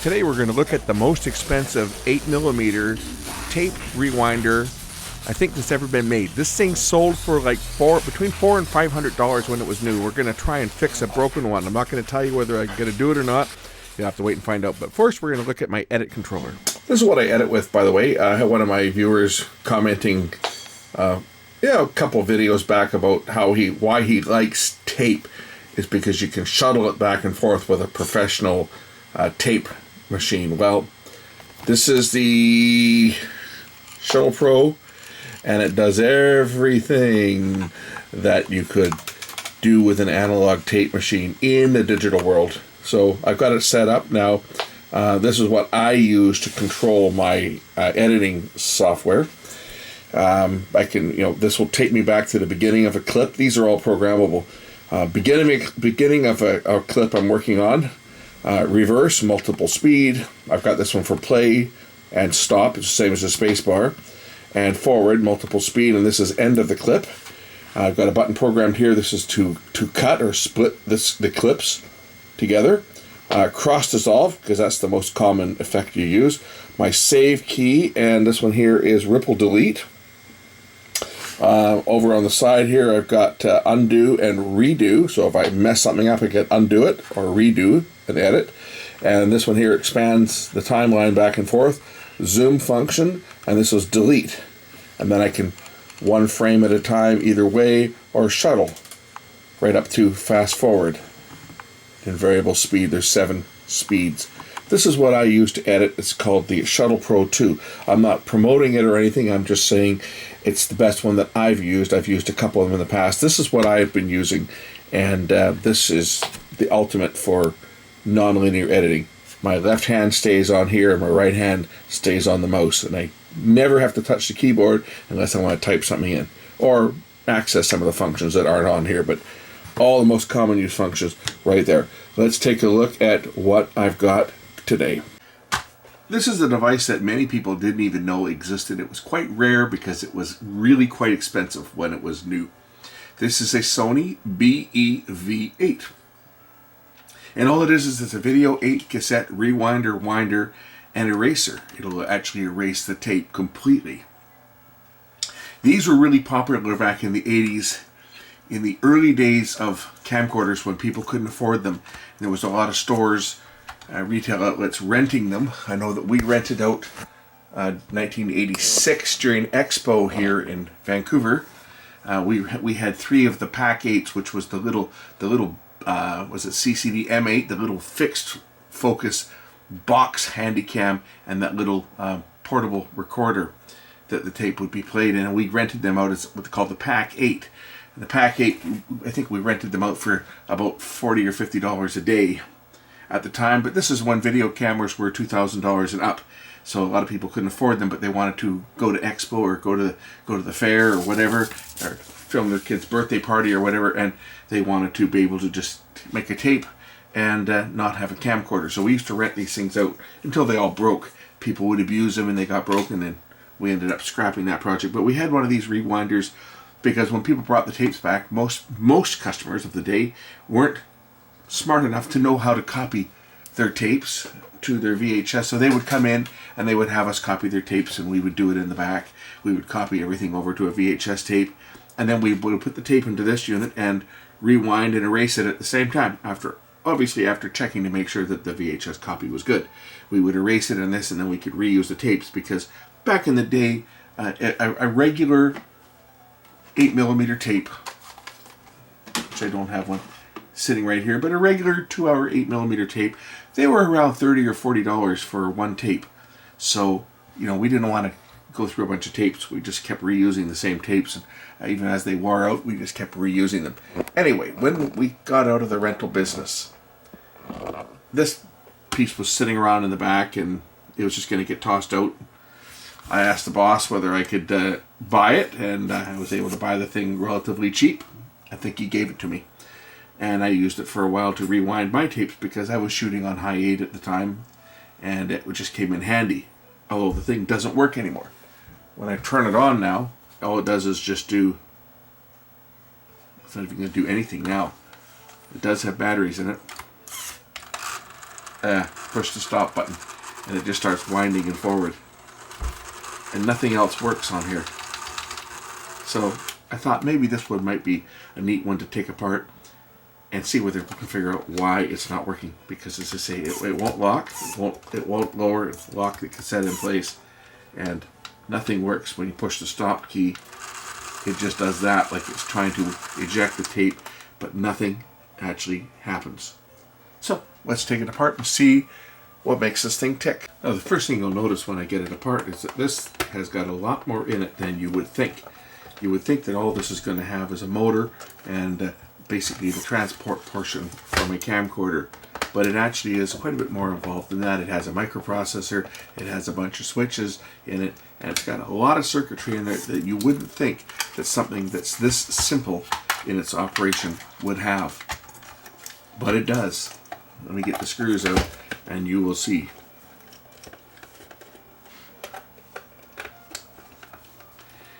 Today we're going to look at the most expensive 8mm tape rewinder I think that's ever been made. This thing sold for like between $400 and $500 when it was new. We're going to try and fix a broken one. I'm not going to tell you whether I'm going to do it or not. You'll have to wait and find out. But first we're going to look at my edit controller. This is what I edit with, by the way. I had one of my viewers commenting a couple videos back about why he likes tape is because you can shuttle it back and forth with a professional tape machine. Well, this is the Shuttle Pro, and it does everything that you could do with an analog tape machine in the digital world. So I've got it set up now. This is what I use to control my editing software. I can, this will take me back to the beginning of a clip. These are all programmable. Beginning of a clip I'm working on. Reverse, multiple speed. I've got this one for play and stop. It's the same as the space bar. And forward, multiple speed, and this is end of the clip. I've got a button programmed here. This is to cut or split the clips together. Cross dissolve, because that's the most common effect you use. My save key, and this one here is ripple delete. Over on the side here, I've got undo and redo. So if I mess something up, I can undo it or redo an edit. And this one here expands the timeline back and forth. Zoom function, and this is delete. And then I can one frame at a time either way, or shuttle right up to fast forward. In variable speed, there's 7 speeds. This is what I use to edit. It's called the Shuttle Pro 2. I'm not promoting it or anything. I'm just saying it's the best one that I've used. I've used a couple of them in the past. This is what I've been using, and this is the ultimate for nonlinear editing. My left hand stays on here, and my right hand stays on the mouse, and I never have to touch the keyboard unless I want to type something in or access some of the functions that aren't on here, but all the most common use functions right there. Let's take a look at what I've got today. This is a device that many people didn't even know existed. It was quite rare because it was really quite expensive when it was new. This is a Sony BEV8. And all it is it's a video 8 cassette rewinder, winder, and eraser. It'll actually erase the tape completely. These were really popular back in the 80s, in the early days of camcorders when people couldn't afford them. And there was a lot of stores, retail outlets renting them. I know that we rented out 1986 during Expo here in Vancouver. We had 3 of the Pack 8s, which was the little was it CCD M8, the little fixed focus box handycam, and that little portable recorder that the tape would be played in. And we rented them out as what they call the Pack 8. And the Pack 8, I think we rented them out for about $40 or $50 a day at the time. But this is when video cameras were $2,000 and up. So a lot of people couldn't afford them, but they wanted to go to Expo or go to the fair or whatever, or film their kid's birthday party or whatever, and they wanted to be able to just make a tape and not have a camcorder. So we used to rent these things out until they all broke. People would abuse them and they got broken, and we ended up scrapping that project. But we had one of these rewinders because when people brought the tapes back, most customers of the day weren't smart enough to know how to copy their tapes to their VHS. So they would come in and they would have us copy their tapes, and we would do it in the back. We would copy everything over to a VHS tape, and then we would put the tape into this unit and rewind and erase it at the same time, after checking to make sure that the VHS copy was good. We would erase it in this, and then we could reuse the tapes, because back in the day, a regular 8mm tape, which I don't have one sitting right here, but a regular 2-hour 8mm tape, they were around $30 or $40 for one tape. So, we didn't want to go through a bunch of tapes. We just kept reusing the same tapes, and even as they wore out, we just kept reusing them. Anyway, when we got out of the rental business, this piece was sitting around in the back, and it was just going to get tossed out. I asked the boss whether I could buy it, and I was able to buy the thing relatively cheap. I think he gave it to me. And I used it for a while to rewind my tapes, because I was shooting on high 8 at the time, and it just came in handy. Although the thing doesn't work anymore. When I turn it on now, all it does is just do... It's not even going to do anything now. It does have batteries in it. push the stop button, and it just starts winding and forward. And nothing else works on here. So I thought maybe this one might be a neat one to take apart and see whether we can figure out why it's not working. Because as I say, it won't lock, it won't lower, lock the cassette in place, and nothing works when you push the stop key. It just does that, like it's trying to eject the tape, but nothing actually happens. So let's take it apart and see what makes this thing tick. Now the first thing you'll notice when I get it apart is that this has got a lot more in it than you would think. You would think that all this is going to have is a motor and basically the transport portion from a camcorder, but it actually is quite a bit more involved than that. It has a microprocessor, it has a bunch of switches in it, and it's got a lot of circuitry in there that you wouldn't think that something that's this simple in its operation would have. But it does. Let me get the screws out and you will see.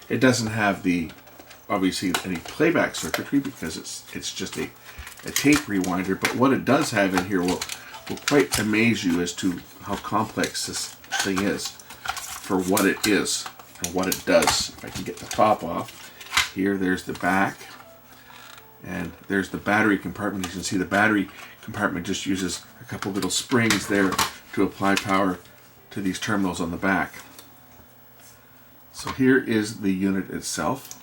It doesn't have the, obviously, any playback circuitry because it's just a tape rewinder, but what it does have in here will quite amaze you as to how complex this thing is for what it is and what it does. If I can get the top off, here there's the back, and there's the battery compartment. You can see the battery compartment just uses a couple little springs there to apply power to these terminals on the back. So here is the unit itself.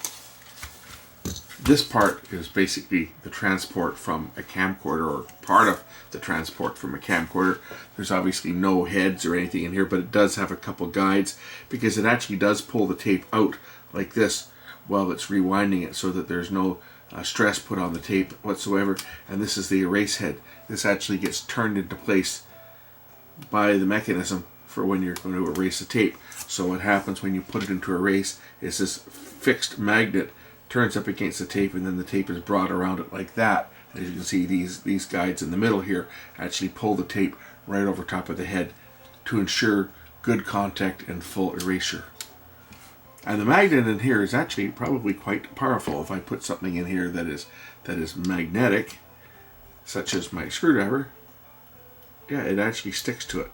This part is basically the transport from a camcorder, or part of the transport from a camcorder. There's obviously no heads or anything in here, but it does have a couple guides because it actually does pull the tape out like this while it's rewinding it, so that there's no stress put on the tape whatsoever. And this is the erase head. This actually gets turned into place by the mechanism for when you're going to erase the tape. So what happens when you put it into erase is this fixed magnet turns up against the tape, and then the tape is brought around it like that. And as you can see, these guides in the middle here actually pull the tape right over top of the head to ensure good contact and full erasure. And the magnet in here is actually probably quite powerful. If I put something in here that is magnetic, such as my screwdriver, yeah, it actually sticks to it,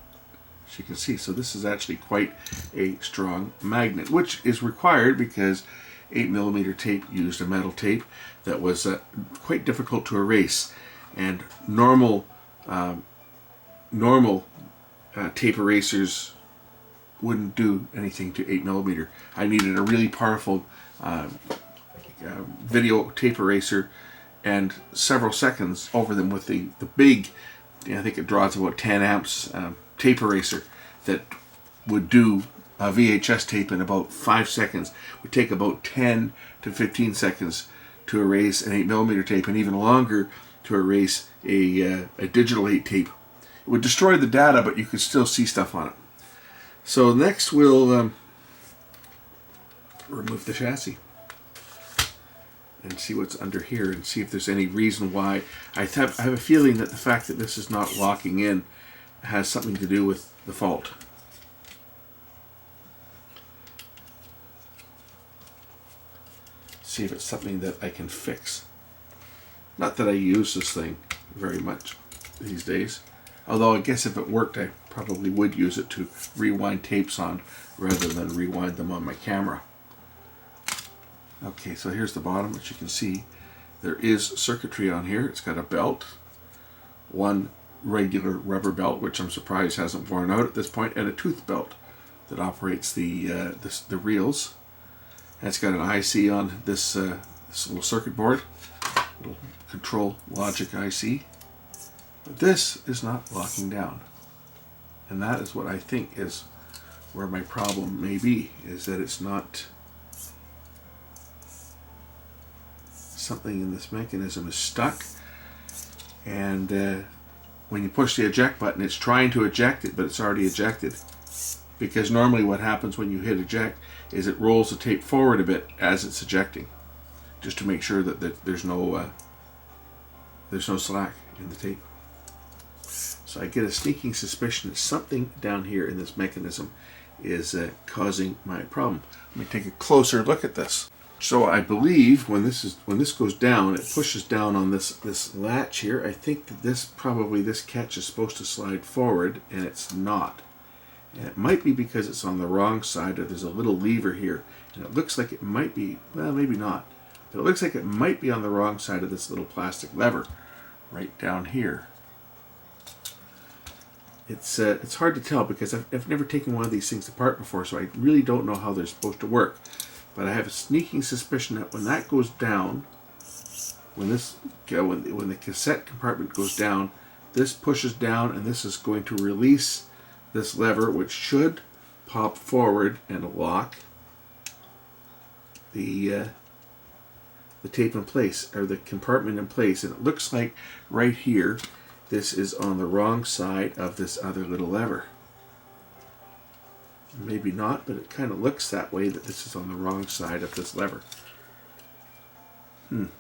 as you can see. So this is actually quite a strong magnet, which is required because 8mm tape used a metal tape that was quite difficult to erase, and normal tape erasers wouldn't do anything to 8mm. I needed a really powerful video tape eraser and several seconds over them with the big, I think it draws about 10 amps tape eraser that would do VHS tape in about 5 seconds. It would take about 10 to 15 seconds to erase an 8mm tape, and even longer to erase a digital 8 tape. It would destroy the data, but you could still see stuff on it. So next we'll remove the chassis and see what's under here, and see if there's any reason why. I have a feeling that the fact that this is not locking in has something to do with the fault. See if it's something that I can fix. Not that I use this thing very much these days, although I guess if it worked I probably would use it to rewind tapes on rather than rewind them on my camera. Okay, so here's the bottom. As you can see, there is circuitry on here. It's got a belt, one regular rubber belt, which I'm surprised hasn't worn out at this point, and a tooth belt that operates the reels. And it's got an IC on this little circuit board, little control logic IC. But this is not locking down, and that is what I think is where my problem may be, is that it's not, something in this mechanism is stuck, and when you push the eject button, it's trying to eject it, but it's already ejected. Because normally what happens when you hit eject is it rolls the tape forward a bit as it's ejecting, just to make sure that there's no slack in the tape. So I get a sneaking suspicion that something down here in this mechanism is causing my problem. Let me take a closer look at this. So I believe when this goes down, it pushes down on this latch here. I think that this catch is supposed to slide forward, and it's not. And it might be because it's on the wrong side, or there's a little lever here, and it looks like it might be, well, maybe not, but it looks like it might be on the wrong side of this little plastic lever right down here. It's hard to tell because I've never taken one of these things apart before, so I really don't know how they're supposed to work. But I have a sneaking suspicion that when that goes down, when the cassette compartment goes down, this pushes down, and this is going to release this lever, which should pop forward and lock the tape in place, or the compartment in place. And it looks like right here, this is on the wrong side of this other little lever. Maybe not, but it kind of looks that way, that this is on the wrong side of this lever. When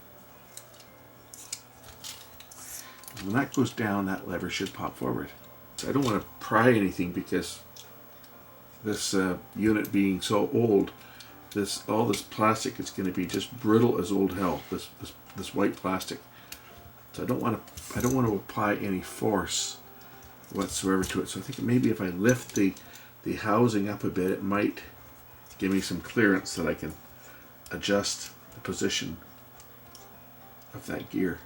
that goes down, that lever should pop forward. So I don't want to pry anything because this unit being so old, all this plastic is going to be just brittle as old hell. This white plastic. So I don't want to apply any force whatsoever to it. So I think maybe if I lift the housing up a bit, it might give me some clearance that I can adjust the position of that gear.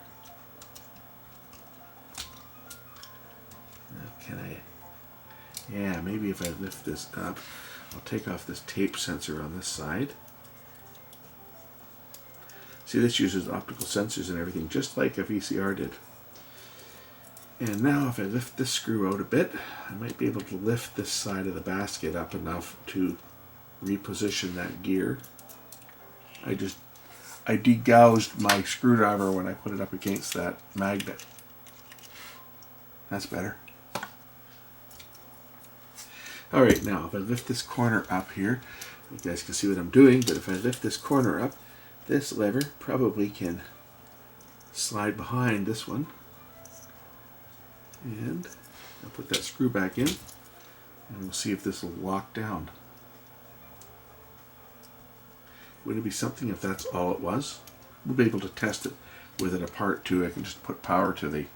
Yeah, maybe if I lift this up, I'll take off this tape sensor on this side. See, this uses optical sensors and everything, just like a VCR did. And now if I lift this screw out a bit, I might be able to lift this side of the basket up enough to reposition that gear. I degouged my screwdriver when I put it up against that magnet. That's better. Alright, now if I lift this corner up here, you guys can see what I'm doing, but if I lift this corner up, this lever probably can slide behind this one. And I'll put that screw back in, and we'll see if this will lock down. Wouldn't it be something if that's all it was? We'll be able to test it with it apart too. I can just put power to the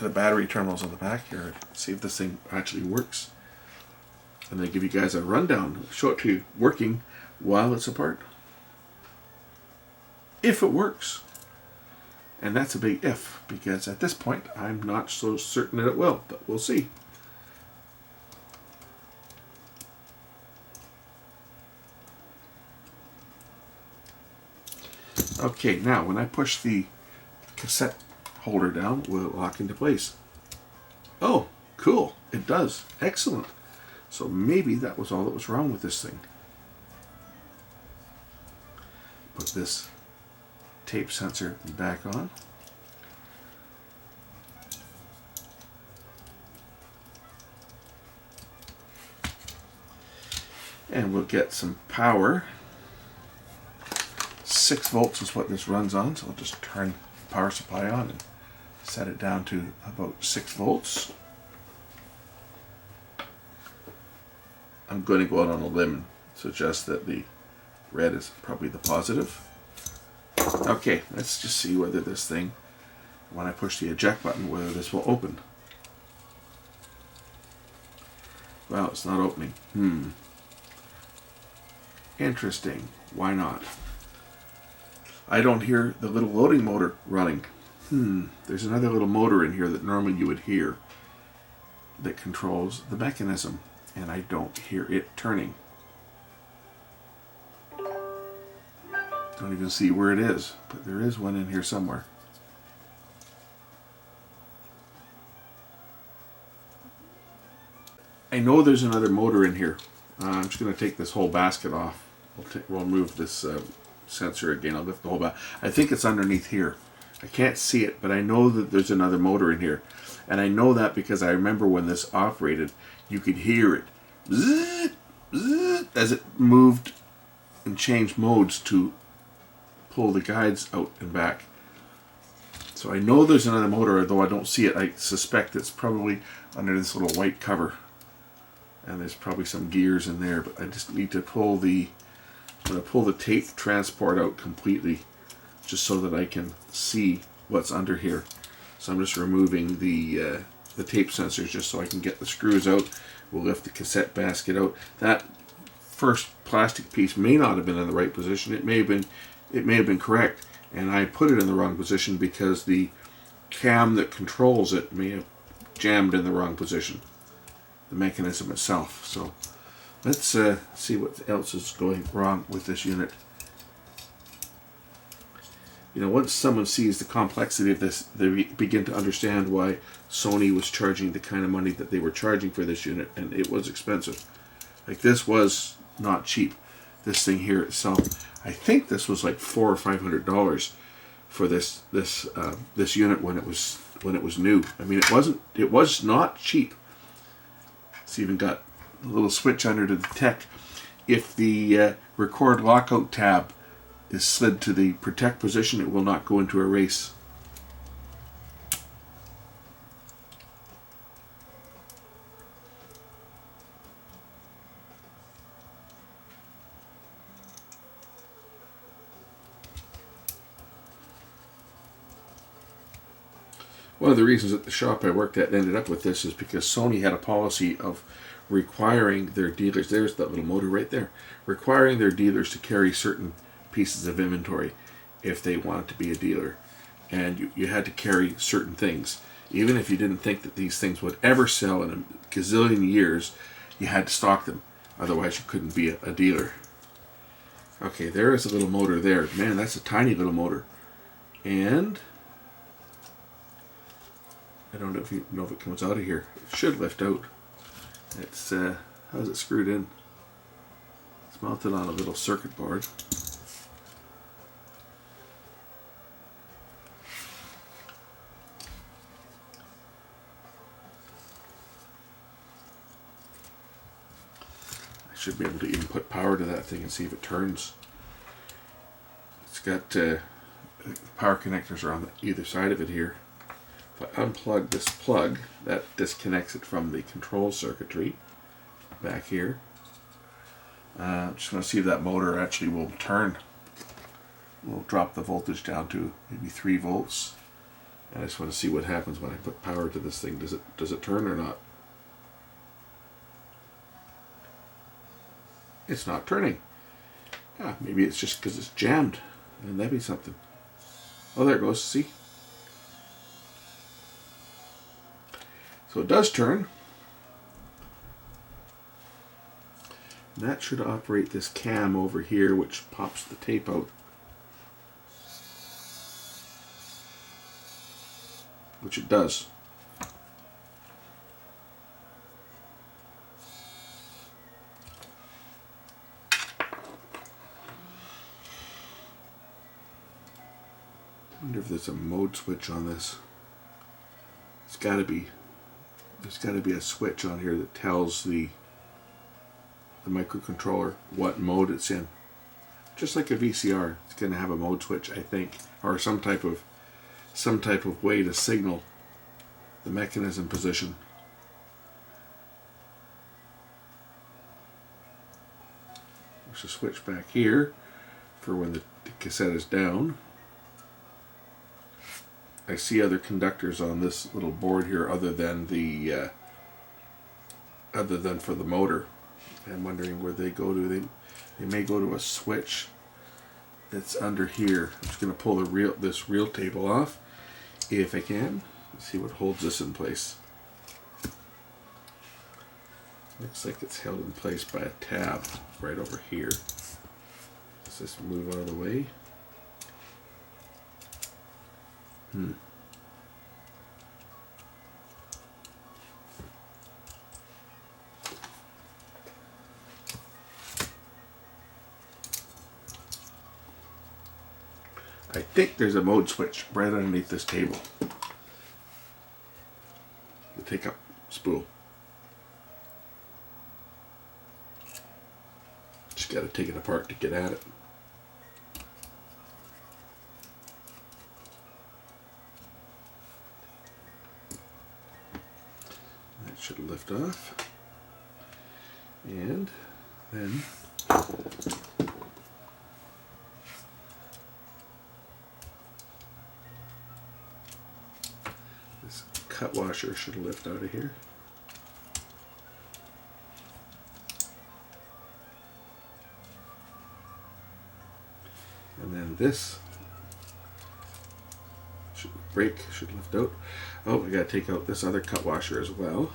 battery terminals on the back here and see if this thing actually works. And then give you guys a rundown, show it to you working while it's apart. If it works. And that's a big if, because at this point I'm not so certain that it will, but we'll see. Okay, now when I push the cassette holder down, will it lock into place? Oh, cool, it does. Excellent. So maybe that was all that was wrong with this thing. Put this tape sensor back on. And we'll get some power. 6 volts is what this runs on, so I'll just turn the power supply on and set it down to about 6 volts. I'm going to go out on a limb and suggest that the red is probably the positive. Okay, let's just see whether this thing, when I push the eject button, whether this will open. Well, it's not opening. Interesting. Why not? I don't hear the little loading motor running. There's another little motor in here that normally you would hear that controls the mechanism, and I don't hear it turning. Don't even see where it is, but there is one in here somewhere. I know there's another motor in here. I'm just going to take this whole basket off. We'll remove this sensor again. I'll lift the whole basket. I think it's underneath here. I can't see it, but I know that there's another motor in here. And I know that because I remember when this operated, you could hear it zzz, zzz, as it moved and changed modes to pull the guides out and back. So I know there's another motor, although I don't see it. I suspect it's probably under this little white cover. and there's probably some gears in there, but I just need to pull the, I'm going to pull the tape transport out completely just so that I can see what's under here. So I'm just removing the tape sensors just so I can get the screws out. We'll lift the cassette basket out. That first plastic piece may not have been in the right position. It may have been correct, and I put it in the wrong position because the cam that controls it may have jammed in the wrong position, the mechanism itself. So let's see what else is going wrong with this unit. You know, once someone sees the complexity of this, they begin to understand why Sony was charging the kind of money that they were charging for this unit, and it was expensive. Like, this was not cheap. This thing here itself, I think this was like $400 or $500 for this unit when it was new. I mean, it was not cheap. It's even got a little switch under to detect if the record lockout tab is slid to the protect position, it will not go into erase. One of the reasons that the shop I worked at ended up with this is because Sony had a policy of requiring their dealers, there's that little motor right there, requiring their dealers to carry certain pieces of inventory if they wanted to be a dealer. And you had to carry certain things. Even if you didn't think that these things would ever sell in a gazillion years, you had to stock them. Otherwise you couldn't be a dealer. Okay, there is a little motor there. Man, that's a tiny little motor. And I don't know if you know if it comes out of here. It should lift out. It's how's it screwed in? It's mounted on a little circuit board. I should be able to even put power to that thing and see if it turns. It's got power connectors are on either side of it here. If I unplug this plug, that disconnects it from the control circuitry back here. I'm just going to see if that motor actually will turn. We'll drop the voltage down to maybe 3 volts. And I just want to see what happens when I put power to this thing. Does it turn or not? It's not turning. Ah, maybe it's just because it's jammed. And that'd be something. Oh, there it goes. See? So it does turn. And that should operate this cam over here, which pops the tape out. Which it does. I wonder if there's a mode switch on this. It's got to be. There's got to be a switch on here that tells the microcontroller what mode it's in. Just like a VCR, it's going to have a mode switch, I think, or some type of way to signal the mechanism position. There's a switch back here for when the cassette is down. I see other conductors on this little board here other than for the motor. I'm wondering where they go to. They may go to a switch that's under here. I'm just going to pull this reel table off if I can. Let's see what holds this in place. Looks like it's held in place by a tab right over here. Does this move out of the way? I think there's a mode switch right underneath this table. The take-up spool. Just got to take it apart to get at it. That should lift off. And then this cut washer should lift out of here. And then this brake should lift out. Oh, we got to take out this other cut washer as well.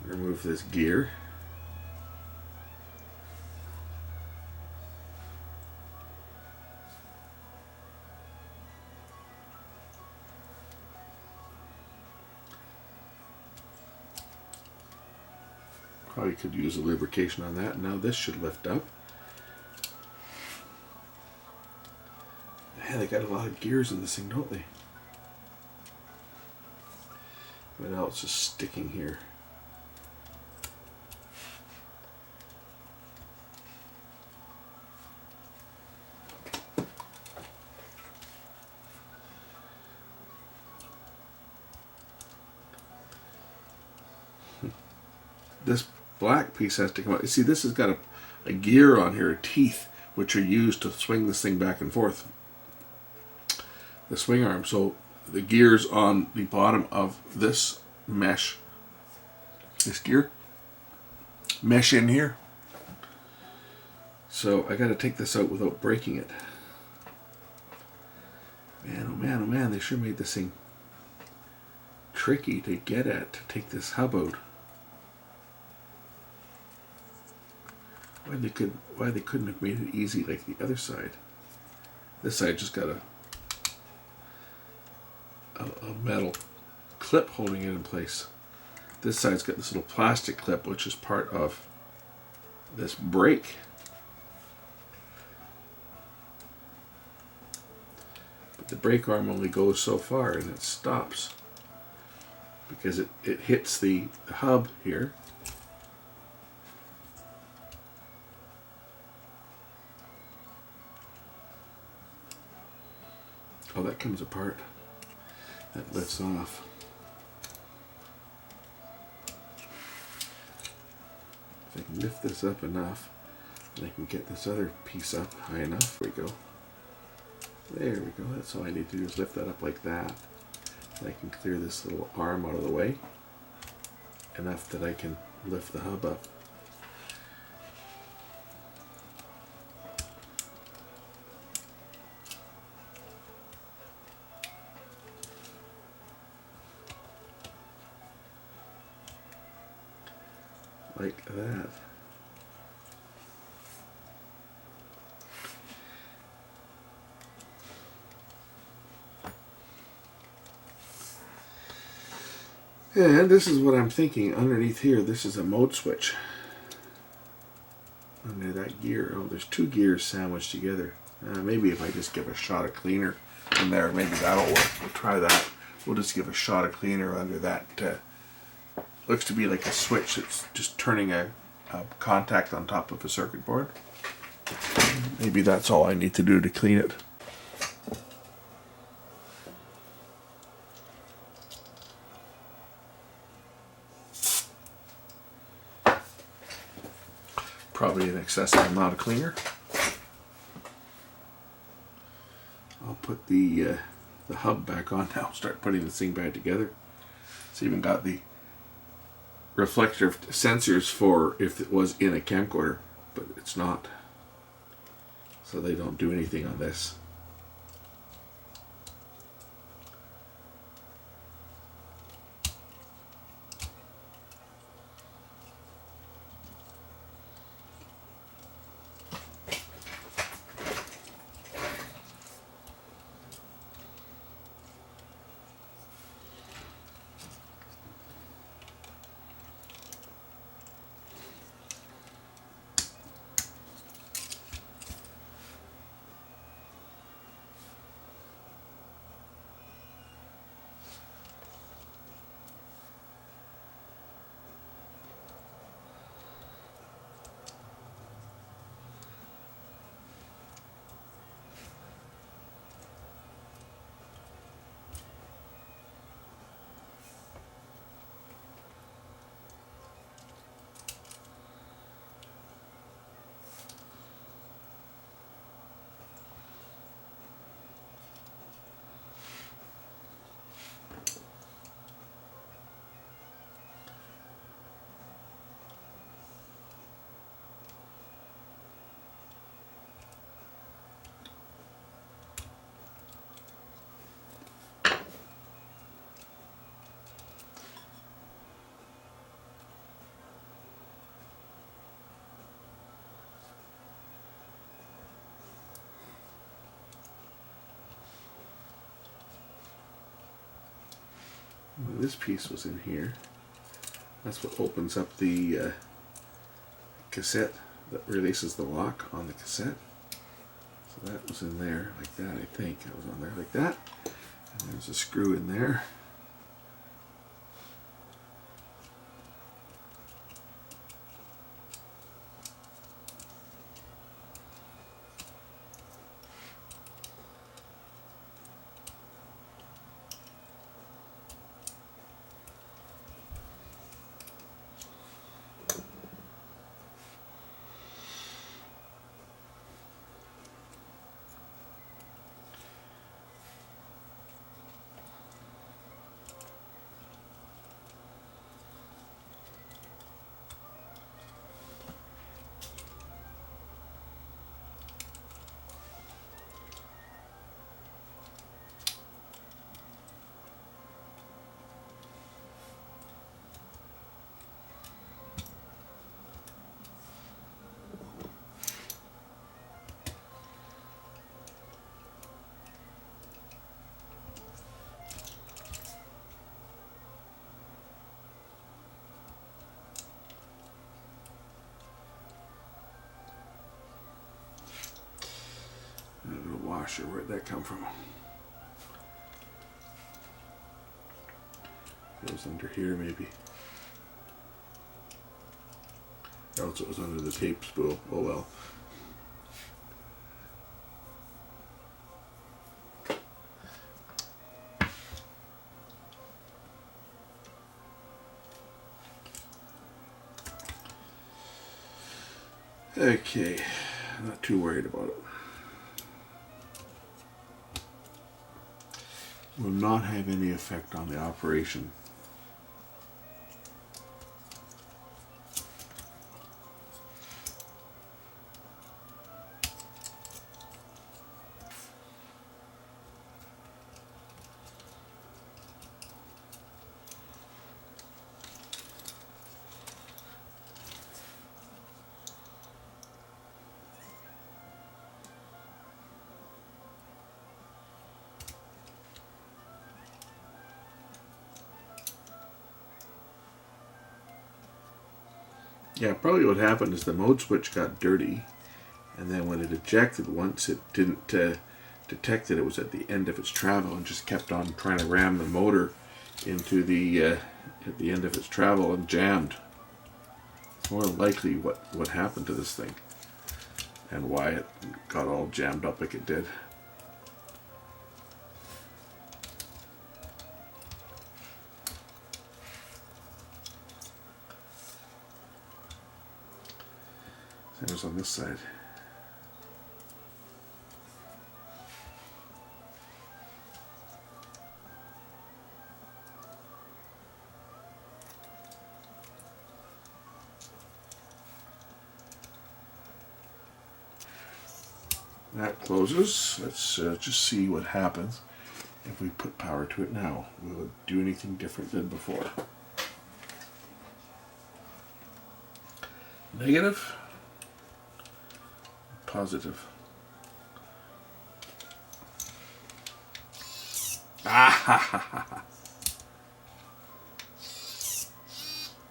Remove this gear. Probably could use a lubrication on that. Now this should lift up. Man, they got a lot of gears in this thing, don't they? What else is sticking here? This black piece has to come out. You see, this has got a gear on here, teeth, which are used to swing this thing back and forth. The swing arm. So the gears on the bottom of this mesh, this gear mesh in here. So I got to take this out without breaking it. Man, oh man, oh man, they sure made this thing tricky to get at, to take this hub out. Why they couldn't have made it easy like the other side. This side just got a metal clip holding it in place. This side's got this little plastic clip, which is part of this brake. But the brake arm only goes so far and it stops because it hits the hub here. Oh, that comes apart. That lifts off. If I can lift this up enough, and I can get this other piece up high enough. There we go. There we go. That's all I need to do is lift that up like that. And I can clear this little arm out of the way. Enough that I can lift the hub up. Like that. And this is what I'm thinking. Underneath here, this is a mode switch. Under that gear. Oh, there's two gears sandwiched together. Maybe if I just give a shot of cleaner in there, maybe that'll work. We'll try that. We'll just give a shot of cleaner under that. Looks to be like a switch that's just turning a contact on top of a circuit board. Maybe that's all I need to do to clean it. Probably an excessive amount of cleaner. I'll put the hub back on now. Start putting this thing back together. It's even got the reflector sensors for if it was in a camcorder, but it's not. So they don't do anything on this. This piece was in here. That's what opens up the cassette that releases the lock on the cassette. So that was in there like that, I think. It was on there like that. And there's a screw in there. A little washer, where'd that come from? It was under here maybe. Else it was under the tape spool. Oh well. Okay, not too worried about it. Will not have any effect on the operation. Yeah, probably what happened is the mode switch got dirty, and then when it ejected once, it didn't detect that it was at the end of its travel and just kept on trying to ram the motor into the at the end of its travel and jammed. It's more likely what happened to this thing and why it got all jammed up like it did. Same as on this side. That closes. Let's just see what happens if we put power to it now. Will it do anything different than before? Negative. Positive. Ah ha ha ha ha.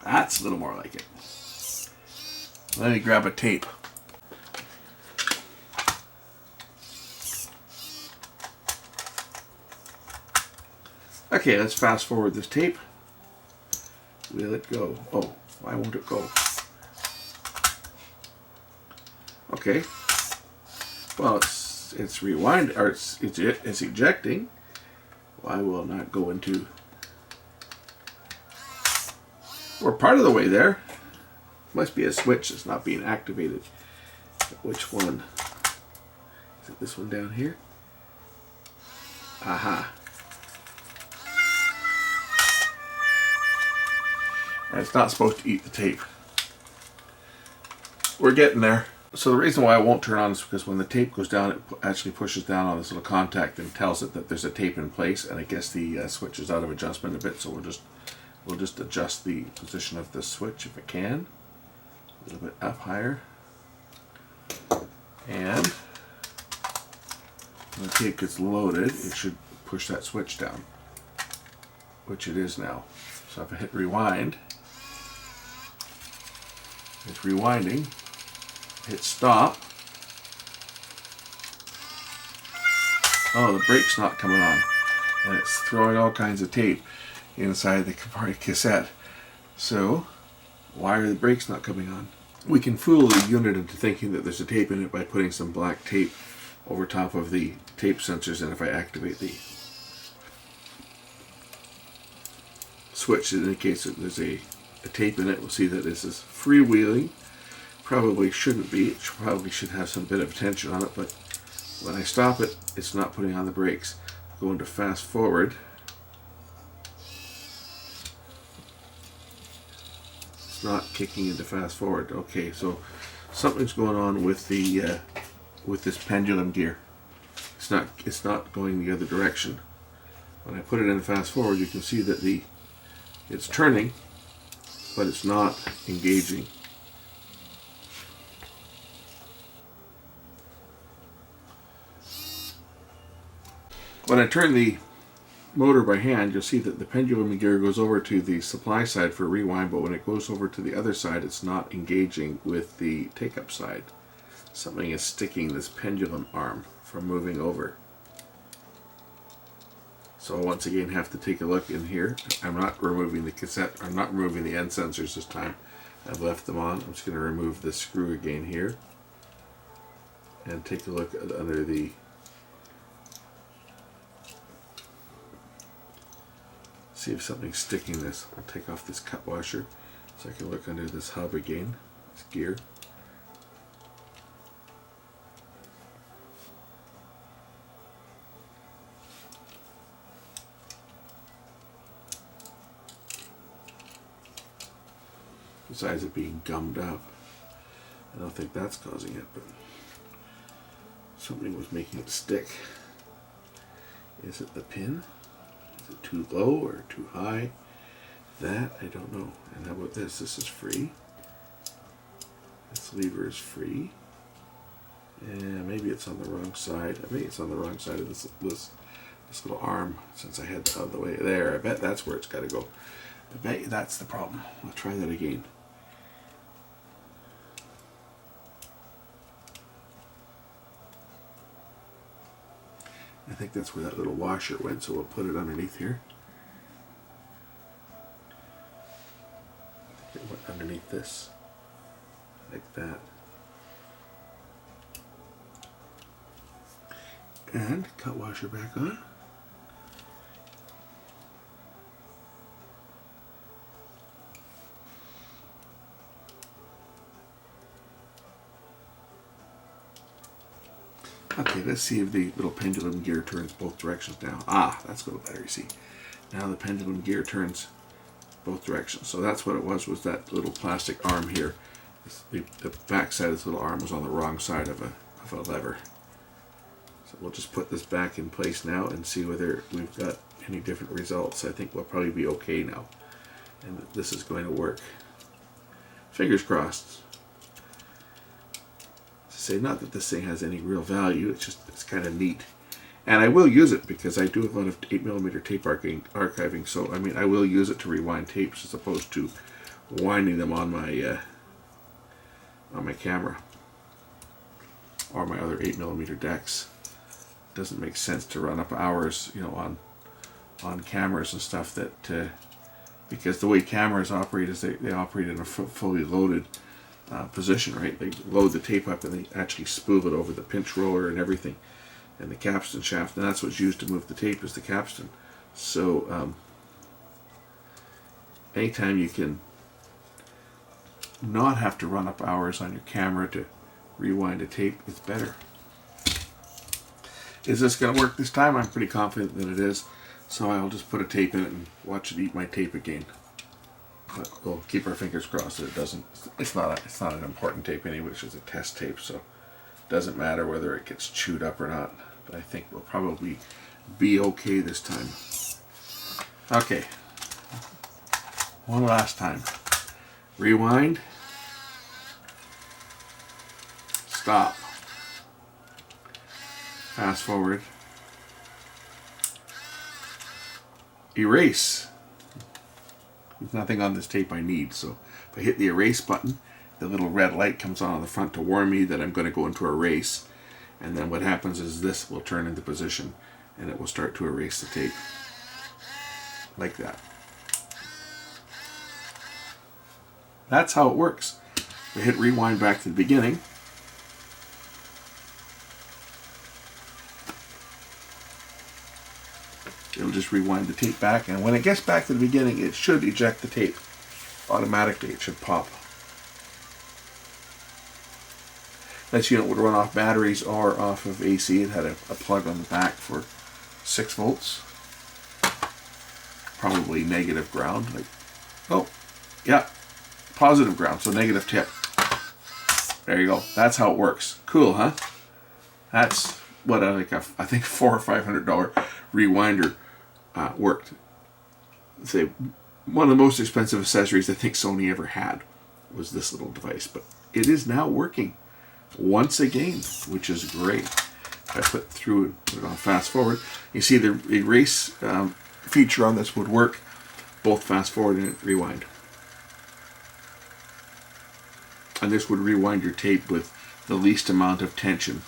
That's a little more like it. Let me grab a tape. Okay, let's fast forward this tape. Will it go? Oh, why won't it go? Okay. Well, it's rewind, or it's ejecting. Why will it not go into? We're part of the way there. Must be a switch that's not being activated. Which one? Is it this one down here? Aha. And it's not supposed to eat the tape. We're getting there. So the reason why I won't turn on is because when the tape goes down, it actually pushes down on this little contact and tells it that there's a tape in place. And I guess the switch is out of adjustment a bit, so we'll just adjust the position of the switch if it can. A little bit up higher. And when the tape gets loaded, it should push that switch down. which it is now. So if I hit rewind, it's rewinding. Hit stop. Oh, the brake's not coming on. And it's throwing all kinds of tape inside the cassette. So, why are the brakes not coming on? We can fool the unit into thinking that there's a tape in it by putting some black tape over top of the tape sensors, and if I activate the switch, it indicates that there's a tape in it. We'll see that this is freewheeling. Probably shouldn't be. It probably should have some bit of tension on it, but when I stop it, it's not putting on the brakes. Go into fast forward. It's not kicking into fast forward. Okay, so something's going on with the with this pendulum gear. It's not going the other direction. When I put it in fast forward, you can see that it's turning, but it's not engaging. When I turn the motor by hand, you'll see that the pendulum gear goes over to the supply side for rewind, but when it goes over to the other side, it's not engaging with the take-up side. Something is sticking this pendulum arm from moving over. So I'll once again have to take a look in here. I'm not removing the cassette, I'm not removing the end sensors this time. I've left them on. I'm just going to remove the screw again here and take a look at under the see if something's sticking this. I'll take off this cut washer so I can look under this hub again, this gear. Besides it being gummed up, I don't think that's causing it, but something was making it stick. Is it the pin? Is it too low or too high? That I don't know. And how about this? This is free. This lever is free. And maybe it's on the wrong side. I think it's on the wrong side of this little arm, since I had it out of the way there. I bet that's where it's got to go. I bet that's the problem. I'll try that again. I think that's where that little washer went, so we'll put it underneath here. It went underneath this, like that. And cut washer back on. Okay, let's see if the little pendulum gear turns both directions now. Ah, that's a little better, you see. Now the pendulum gear turns both directions. So that's what it was that little plastic arm here. The back side of this little arm was on the wrong side of a lever. So we'll just put this back in place now and see whether we've got any different results. I think we'll probably be okay now. And this is going to work. Fingers crossed. Say not that this thing has any real value, it's kind of neat, and I will use it because I do a lot of 8mm tape archiving. So I mean, I will use it to rewind tapes as opposed to winding them on my camera or my other 8mm decks. It doesn't make sense to run up hours, you know, on cameras and stuff that because the way cameras operate is they operate in a fully loaded position, right? They load the tape up and they actually spool it over the pinch roller and everything, and the capstan shaft, and that's what's used to move the tape is the capstan. So anytime you can not have to run up hours on your camera to rewind a tape, it's better. Is this going to work this time? I'm pretty confident that it is, so I'll just put a tape in it and watch it eat my tape again. But we'll keep our fingers crossed that it doesn't. It's not an important tape anyway, it's just a test tape, so it doesn't matter whether it gets chewed up or not. But I think we'll probably be okay this time. Okay, one last time. Rewind. Stop. Fast forward. Erase. There's nothing on this tape I need. So if I hit the erase button, the little red light comes on the front to warn me that I'm going to go into erase. And then what happens is this will turn into position and it will start to erase the tape. Like that. That's how it works. If I hit rewind back to the beginning, it'll just rewind the tape back, and when it gets back to the beginning, it should eject the tape. Automatically, it should pop. This unit would run off batteries or off of AC. It had a plug on the back for 6 volts. Probably negative ground. Like, oh, yeah, positive ground, so negative tip. There you go. That's how it works. Cool, huh? That's what I think $400 or $500 rewinder worked. Say one of the most expensive accessories I think Sony ever had was this little device, but it is now working once again, which is great. If I put it on fast forward, you see the erase feature on this would work both fast forward and rewind. And this would rewind your tape with the least amount of tension.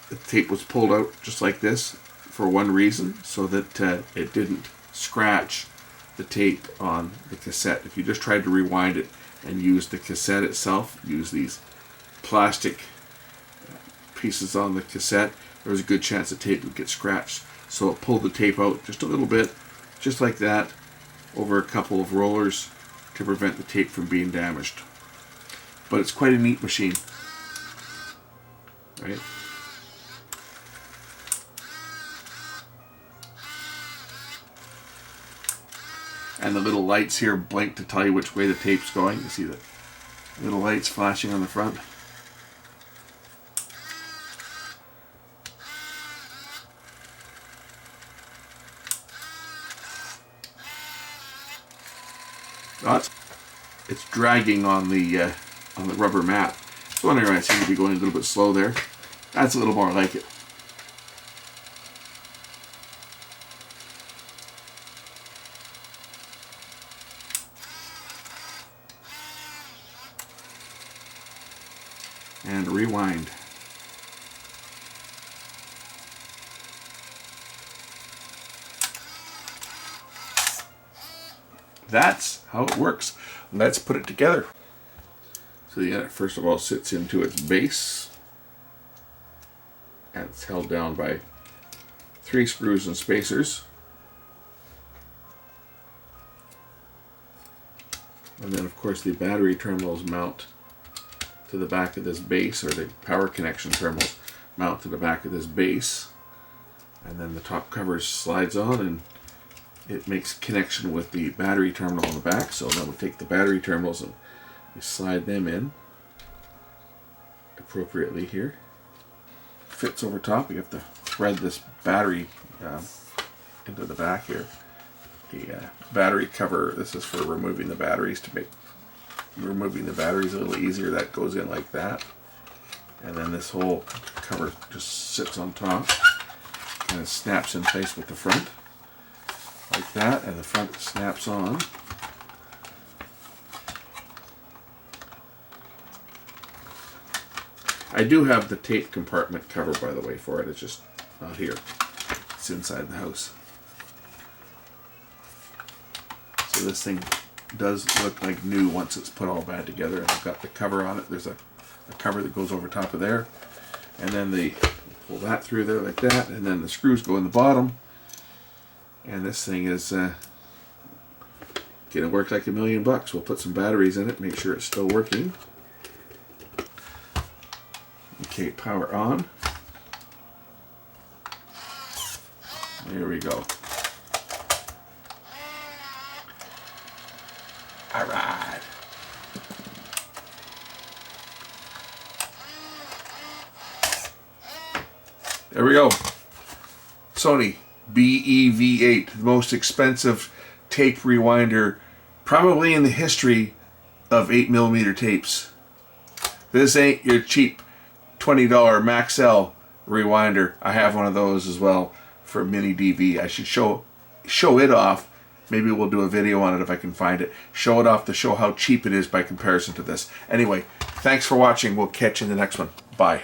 The tape was pulled out just like this for one reason, so that it didn't scratch the tape on the cassette. If you just tried to rewind it and use the cassette itself, use these plastic pieces on the cassette, there was a good chance the tape would get scratched. So it pulled the tape out just a little bit, just like that, over a couple of rollers to prevent the tape from being damaged. But it's quite a neat machine, right? And the little lights here blink to tell you which way the tape's going. You see the little lights flashing on the front. It's dragging on the rubber mat. So wondering, I seem to be going a little bit slow there. That's a little more like it. And rewind. That's how it works. Let's put it together. So the unit first of all sits into its base, and it's held down by 3 screws and spacers. And then of course the battery terminals mount to the back of this base, or the power connection terminals mount to the back of this base. And then the top cover slides on and it makes connection with the battery terminal on the back. So then we'll take the battery terminals and we slide them in appropriately here. Fits over top. You have to thread this battery into the back here. The battery cover, this is for removing the batteries, to make removing the batteries a little easier. That goes in like that. And then this whole cover just sits on top and it snaps in place with the front. Like that, and the front snaps on. I do have the tape compartment cover, by the way, for it. It's just not here. It's inside the house. So this thing does look like new once it's put all back together. And I've got the cover on it. There's a cover that goes over top of there. And then they pull that through there like that. And then the screws go in the bottom. And this thing is gonna work like $1,000,000. We'll put some batteries in it, make sure it's still working. Okay, power on. There we go. All right. There we go. Sony BEV8, the most expensive tape rewinder probably in the history of 8mm tapes. This ain't your cheap $20 Maxell rewinder. I have one of those as well for mini DV. I should show it off Maybe we'll do a video on it if I can find it. Show it off to show how cheap it is by comparison to this. Anyway, thanks for watching. We'll catch you in the next one. Bye.